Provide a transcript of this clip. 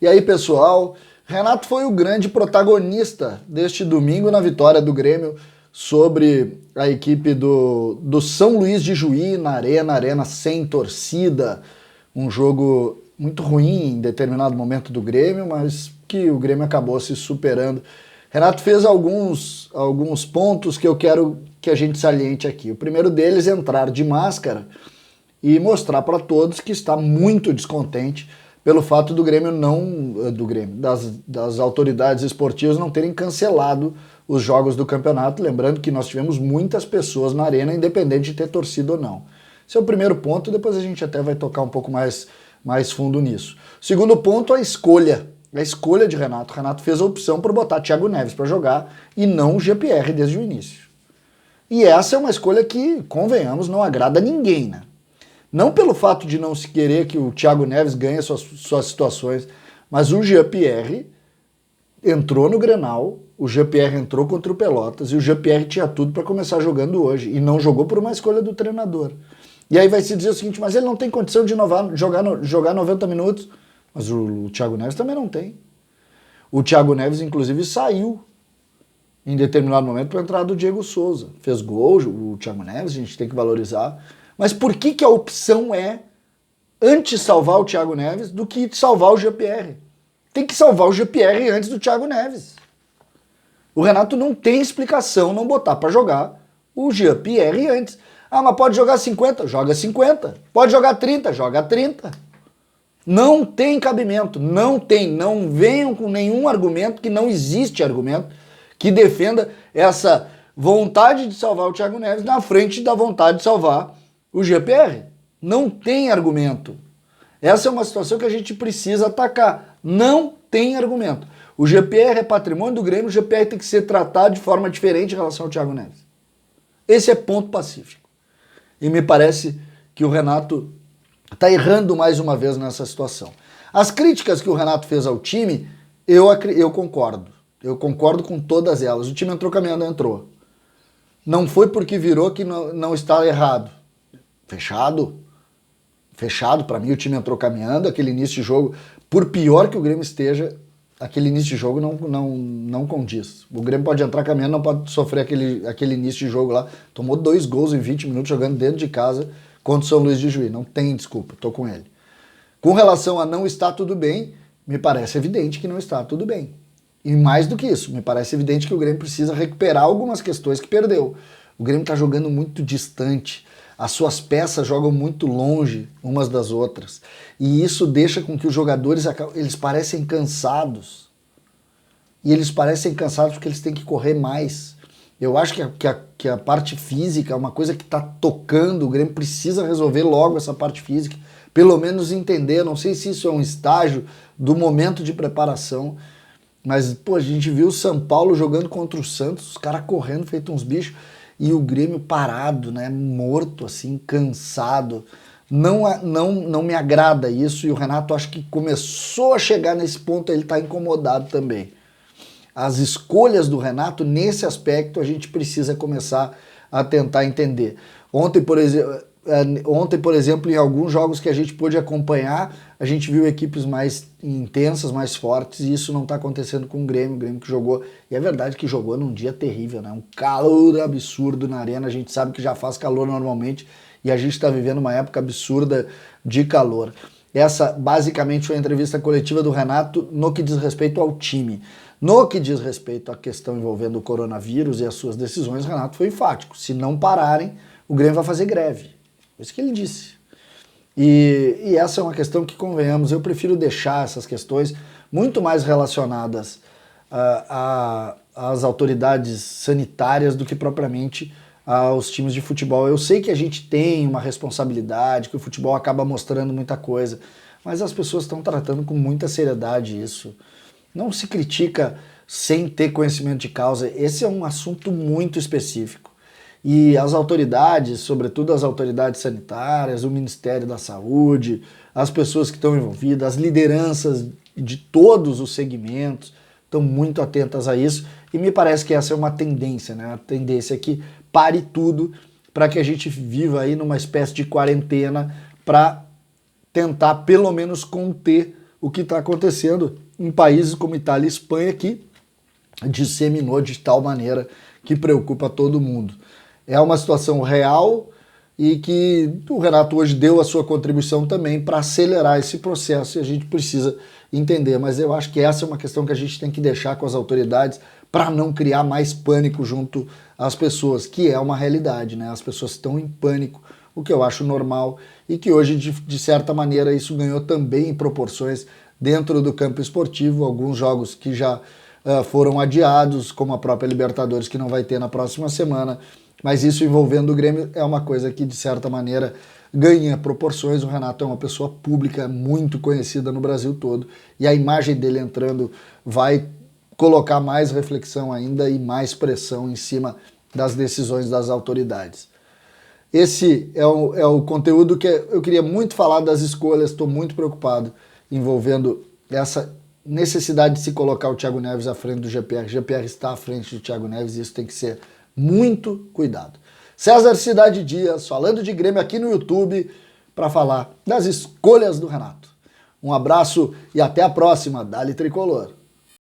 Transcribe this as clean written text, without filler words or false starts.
E aí, pessoal, Renato foi o grande protagonista deste domingo na vitória do Grêmio sobre a equipe do São Luís de Juí na arena sem torcida. Um jogo muito ruim em determinado momento do Grêmio, mas que o Grêmio acabou se superando. Renato fez alguns pontos que eu quero que a gente saliente aqui. O primeiro deles é entrar de máscara e mostrar para todos que está muito descontente pelo fato do Grêmio das autoridades esportivas não terem cancelado os jogos do campeonato, lembrando que nós tivemos muitas pessoas na arena, independente de ter torcida ou não. Esse é o primeiro ponto, depois a gente até vai tocar um pouco mais fundo nisso. Segundo ponto, a escolha de Renato. Renato fez a opção por botar Thiago Neves para jogar e não o GPR desde o início. E essa é uma escolha que, convenhamos, não agrada a ninguém, né? Não pelo fato de não se querer que o Thiago Neves ganhe suas situações, mas o GPR entrou no Grenal, o GPR entrou contra o Pelotas e o GPR tinha tudo para começar jogando hoje e não jogou por uma escolha do treinador. E aí vai se dizer o seguinte, mas ele não tem condição de jogar 90 minutos, mas o Thiago Neves também não tem. O Thiago Neves, inclusive, saiu em determinado momento para a entrada do Diego Souza. Fez gol, o Thiago Neves, a gente tem que valorizar. Mas por que a opção é antes salvar o Thiago Neves do que salvar o GPR? Tem que salvar o GPR antes do Thiago Neves. O Renato não tem explicação não botar para jogar o GPR antes. Ah, mas pode jogar 50? Joga 50. Pode jogar 30? Joga 30. Não tem cabimento, não venham com nenhum argumento, que não existe argumento que defenda essa vontade de salvar o Thiago Neves na frente da vontade de salvar o GPR. Não tem argumento. Essa é uma situação que a gente precisa atacar. Não tem argumento. O GPR é patrimônio do Grêmio, o GPR tem que ser tratado de forma diferente em relação ao Thiago Neves. Esse é ponto pacífico. E me parece que o Renato está errando mais uma vez nessa situação. As críticas que o Renato fez ao time, eu concordo. Eu concordo com todas elas. O time entrou caminhando, entrou. Não foi porque virou que não está errado. Fechado, para mim o time entrou caminhando, aquele início de jogo, por pior que o Grêmio esteja, aquele início de jogo não condiz. O Grêmio pode entrar caminhando, não pode sofrer aquele início de jogo lá. Tomou 2 gols em 20 minutos jogando dentro de casa contra o São Luís de Juí. Não tem desculpa, tô com ele. Com relação a não estar tudo bem, me parece evidente que não está tudo bem. E mais do que isso, me parece evidente que o Grêmio precisa recuperar algumas questões que perdeu. O Grêmio está jogando muito distante. As suas peças jogam muito longe umas das outras. E isso deixa com que os jogadores eles parecem cansados. E eles parecem cansados porque eles têm que correr mais. Eu acho que a parte física é uma coisa que está tocando. O Grêmio precisa resolver logo essa parte física. Pelo menos entender. Não sei se isso é um estágio do momento de preparação. Mas, pô, a gente viu o São Paulo jogando contra o Santos. Os caras correndo, feito uns bichos. E o Grêmio parado, né, morto, assim, cansado. Não me agrada isso, e o Renato acho que começou a chegar nesse ponto, ele está incomodado também. As escolhas do Renato, nesse aspecto, a gente precisa começar a tentar entender. Ontem, por exemplo, em alguns jogos que a gente pôde acompanhar, a gente viu equipes mais intensas, mais fortes, e isso não está acontecendo com o Grêmio que jogou, e é verdade que jogou num dia terrível, né? Um calor absurdo na arena, a gente sabe que já faz calor normalmente, e a gente está vivendo uma época absurda de calor. Essa, basicamente, foi a entrevista coletiva do Renato no que diz respeito ao time. No que diz respeito à questão envolvendo o coronavírus e as suas decisões, o Renato foi enfático. Se não pararem, o Grêmio vai fazer greve. Isso que ele disse. E essa é uma questão que, convenhamos, eu prefiro deixar essas questões muito mais relacionadas às autoridades sanitárias do que propriamente aos times de futebol. Eu sei que a gente tem uma responsabilidade, que o futebol acaba mostrando muita coisa, mas as pessoas estão tratando com muita seriedade isso. Não se critica sem ter conhecimento de causa. Esse é um assunto muito específico. E as autoridades, sobretudo as autoridades sanitárias, o Ministério da Saúde, as pessoas que estão envolvidas, as lideranças de todos os segmentos estão muito atentas a isso, e me parece que essa é uma tendência, né? A tendência é que pare tudo para que a gente viva aí numa espécie de quarentena para tentar pelo menos conter o que está acontecendo em países como Itália e Espanha, que disseminou de tal maneira que preocupa todo mundo. É uma situação real e que o Renato hoje deu a sua contribuição também para acelerar esse processo e a gente precisa entender. Mas eu acho que essa é uma questão que a gente tem que deixar com as autoridades para não criar mais pânico junto às pessoas, que é uma realidade, né? As pessoas estão em pânico, o que eu acho normal e que hoje, de certa maneira, isso ganhou também proporções dentro do campo esportivo, alguns jogos que já foram adiados, como a própria Libertadores, que não vai ter na próxima semana, mas isso envolvendo o Grêmio é uma coisa que, de certa maneira, ganha proporções. O Renato é uma pessoa pública muito conhecida no Brasil todo e a imagem dele entrando vai colocar mais reflexão ainda e mais pressão em cima das decisões das autoridades. Esse é o conteúdo que eu queria muito falar das escolhas, estou muito preocupado envolvendo essa necessidade de se colocar o Thiago Neves à frente do GPR. O GPR está à frente do Thiago Neves e isso tem que ser muito cuidado. César Cidade Dias, falando de Grêmio aqui no YouTube, para falar das escolhas do Renato. Um abraço e até a próxima. Dali Tricolor.